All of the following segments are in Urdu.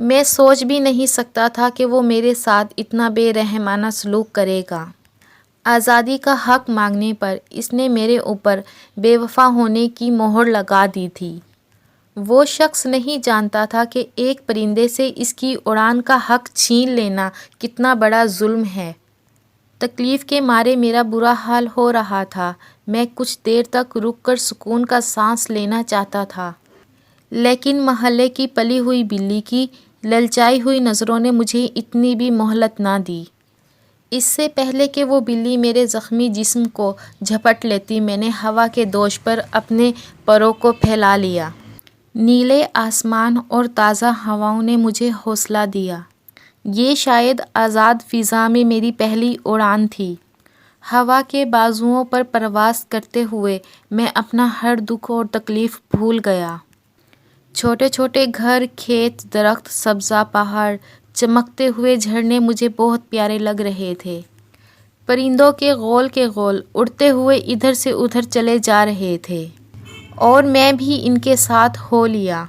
میں سوچ بھی نہیں سکتا تھا کہ وہ میرے ساتھ اتنا بے رحمانہ سلوک کرے گا۔ آزادی کا حق مانگنے پر اس نے میرے اوپر بے وفا ہونے کی مہر لگا دی تھی۔ وہ شخص نہیں جانتا تھا کہ ایک پرندے سے اس کی اڑان کا حق چھین لینا کتنا بڑا ظلم ہے۔ تکلیف کے مارے میرا برا حال ہو رہا تھا۔ میں کچھ دیر تک رک کر سکون کا سانس لینا چاہتا تھا، لیکن محلے کی پلی ہوئی بلی کی للچائی ہوئی نظروں نے مجھے اتنی بھی مہلت نہ دی۔ اس سے پہلے کہ وہ بلی میرے زخمی جسم کو جھپٹ لیتی، میں نے ہوا کے دوش پر اپنے پروں کو پھیلا لیا۔ نیلے آسمان اور تازہ ہواؤں نے مجھے حوصلہ دیا۔ یہ شاید آزاد فضا میں میری پہلی اڑان تھی۔ ہوا کے بازوؤں پر پرواز کرتے ہوئے میں اپنا ہر دکھ اور تکلیف بھول گیا۔ چھوٹے چھوٹے گھر، کھیت، درخت، سبزہ پہاڑ، چمکتے ہوئے جھرنے مجھے بہت پیارے لگ رہے تھے۔ پرندوں کے غول اڑتے ہوئے ادھر سے ادھر چلے جا رہے تھے اور میں بھی ان کے ساتھ ہو لیا۔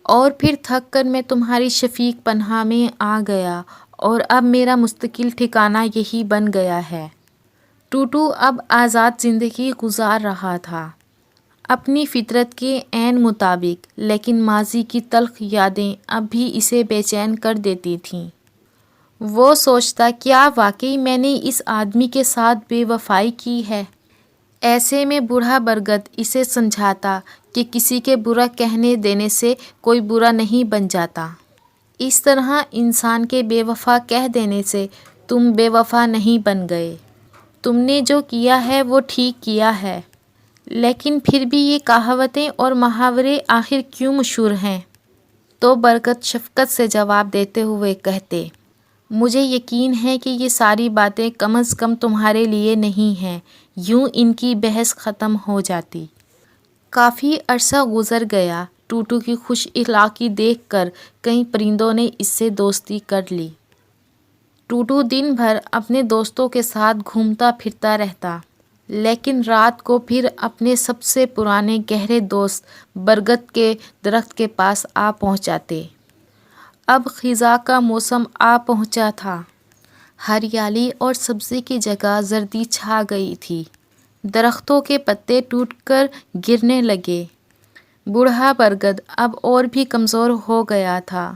اور پھر تھک کر میں تمہاری شفیق پناہ میں آ گیا اور اب میرا مستقل ٹھکانہ یہی بن گیا ہے۔ ٹوٹو اب آزاد زندگی گزار رہا تھا، اپنی فطرت کے عین مطابق، لیکن ماضی کی تلخ یادیں اب بھی اسے بے چین کر دیتی تھیں۔ وہ سوچتا، کیا واقعی میں نے اس آدمی کے ساتھ بے وفائی کی ہے؟ ایسے میں بوڑھا برگد اسے سمجھاتا کہ کسی کے برا کہنے دینے سے کوئی برا نہیں بن جاتا۔ اس طرح انسان کے بے وفا کہہ دینے سے تم بے وفا نہیں بن گئے۔ تم نے جو کیا ہے وہ ٹھیک کیا ہے، لیکن پھر بھی یہ کہاوتیں اور محاورے آخر کیوں مشہور ہیں؟ تو برگد شفقت سے جواب دیتے ہوئے کہتے، مجھے یقین ہے کہ یہ ساری باتیں کم از کم تمہارے لیے نہیں ہیں، یوں ان کی بحث ختم ہو جاتی۔ کافی عرصہ گزر گیا۔ ٹوٹو کی خوش اخلاقی دیکھ کر کئی پرندوں نے اس سے دوستی کر لی۔ ٹوٹو دن بھر اپنے دوستوں کے ساتھ گھومتا پھرتا رہتا، لیکن رات کو پھر اپنے سب سے پرانے گہرے دوست برگد کے درخت کے پاس آ پہنچاتے۔ اب خزاں کا موسم آ پہنچا تھا۔ ہریالی اور سبزی کی جگہ زردی چھا گئی تھی۔ درختوں کے پتے ٹوٹ کر گرنے لگے۔ بوڑھا برگد اب اور بھی کمزور ہو گیا تھا۔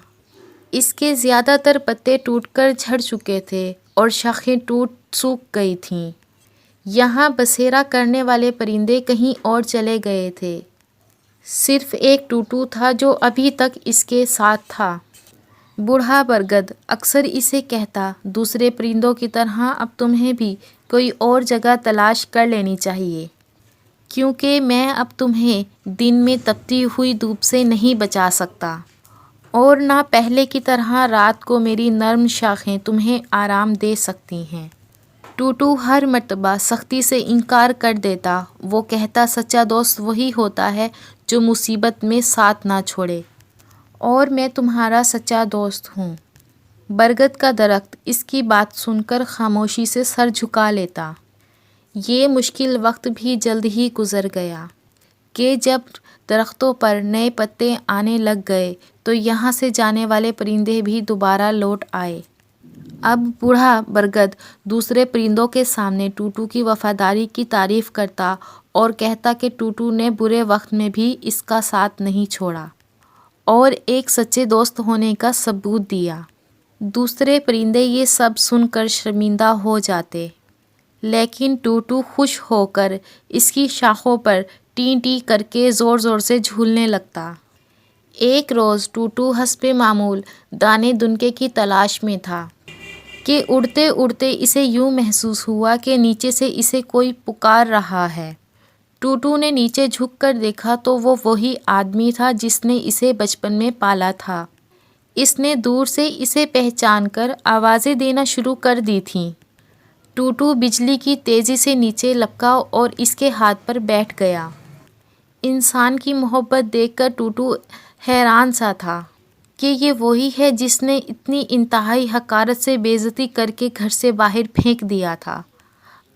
اس کے زیادہ تر پتے ٹوٹ کر جھڑ چکے تھے اور شاخیں سوکھ گئی تھیں۔ یہاں بسیرا کرنے والے پرندے کہیں اور چلے گئے تھے۔ صرف ایک ٹوٹو تھا جو ابھی تک اس کے ساتھ تھا۔ بوڑھا برگد اکثر اسے کہتا، دوسرے پرندوں کی طرح اب تمہیں بھی کوئی اور جگہ تلاش کر لینی چاہیے، کیونکہ میں اب تمہیں دن میں تپتی ہوئی دھوپ سے نہیں بچا سکتا، اور نہ پہلے کی طرح رات کو میری نرم شاخیں تمہیں آرام دے سکتی ہیں۔ ٹوٹو ہر مرتبہ سختی سے انکار کر دیتا۔ وہ کہتا، سچا دوست وہی ہوتا ہے جو مصیبت میں ساتھ نہ چھوڑے، اور میں تمہارا سچا دوست ہوں۔ برگد کا درخت اس کی بات سن کر خاموشی سے سر جھکا لیتا۔ یہ مشکل وقت بھی جلد ہی گزر گیا کہ جب درختوں پر نئے پتے آنے لگ گئے تو یہاں سے جانے والے پرندے بھی دوبارہ لوٹ آئے۔ اب بوڑھا برگد دوسرے پرندوں کے سامنے ٹوٹو کی وفاداری کی تعریف کرتا اور کہتا کہ ٹوٹو نے برے وقت میں بھی اس کا ساتھ نہیں چھوڑا اور ایک سچے دوست ہونے کا ثبوت دیا۔ دوسرے پرندے یہ سب سن کر شرمندہ ہو جاتے، لیکن ٹوٹو خوش ہو کر اس کی شاخوں پر ٹیں ٹیں کر کے زور زور سے جھولنے لگتا۔ ایک روز ٹوٹو حسب معمول دانے دنکے کی تلاش میں تھا کہ اڑتے اڑتے اسے یوں محسوس ہوا کہ نیچے سے اسے کوئی پکار رہا ہے۔ ٹوٹو نے نیچے جھک کر دیکھا تو وہ وہی آدمی تھا جس نے اسے بچپن میں پالا تھا۔ اس نے دور سے اسے پہچان کر آوازیں دینا شروع کر دی تھیں۔ ٹوٹو بجلی کی تیزی سے نیچے لپکا اور اس کے ہاتھ پر بیٹھ گیا۔ انسان کی محبت دیکھ کر ٹوٹو حیران سا تھا کہ یہ وہی ہے جس نے اتنی انتہائی حقارت سے بے عزتی کر کے گھر سے باہر پھینک دیا تھا۔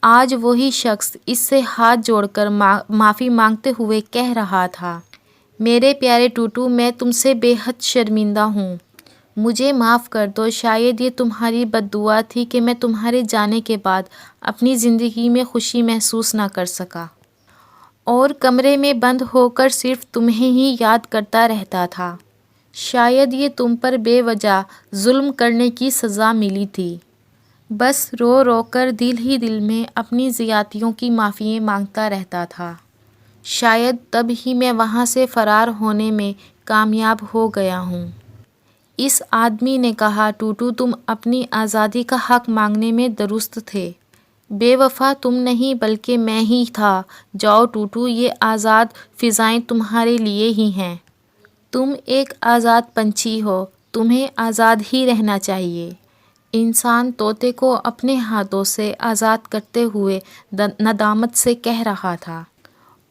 آج وہی شخص اس سے ہاتھ جوڑ کر معافی مانگتے ہوئے کہہ رہا تھا، میرے پیارے ٹوٹو، میں تم سے بے حد شرمندہ ہوں۔ مجھے معاف کر دو، شاید یہ تمہاری بد دعا تھی کہ میں تمہارے جانے کے بعد اپنی زندگی میں خوشی محسوس نہ کر سکا اور کمرے میں بند ہو کر صرف تمہیں ہی یاد کرتا رہتا تھا۔ شاید یہ تم پر بے وجہ ظلم کرنے کی سزا ملی تھی۔ بس رو رو کر دل ہی دل میں اپنی زیادتیوں کی معافی مانگتا رہتا تھا۔ شاید تب ہی میں وہاں سے فرار ہونے میں کامیاب ہو گیا ہوں۔ اس آدمی نے کہا، ٹوٹو تم اپنی آزادی کا حق مانگنے میں درست تھے۔ بے وفا تم نہیں بلکہ میں ہی تھا۔ جاؤ ٹوٹو، یہ آزاد فضائیں تمہارے لیے ہی ہیں۔ تم ایک آزاد پنچھی ہو، تمہیں آزاد ہی رہنا چاہیے۔ انسان طوطے کو اپنے ہاتھوں سے آزاد کرتے ہوئے ندامت سے کہہ رہا تھا،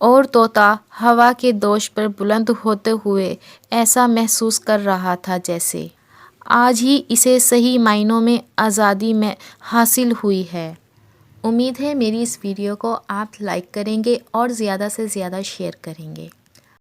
اور طوطا ہوا کے دوش پر بلند ہوتے ہوئے ایسا محسوس کر رہا تھا جیسے آج ہی اسے صحیح معنوں میں آزادی میں حاصل ہوئی ہے۔ امید ہے میری اس ویڈیو کو آپ لائک کریں گے اور زیادہ سے زیادہ شیئر کریں گے۔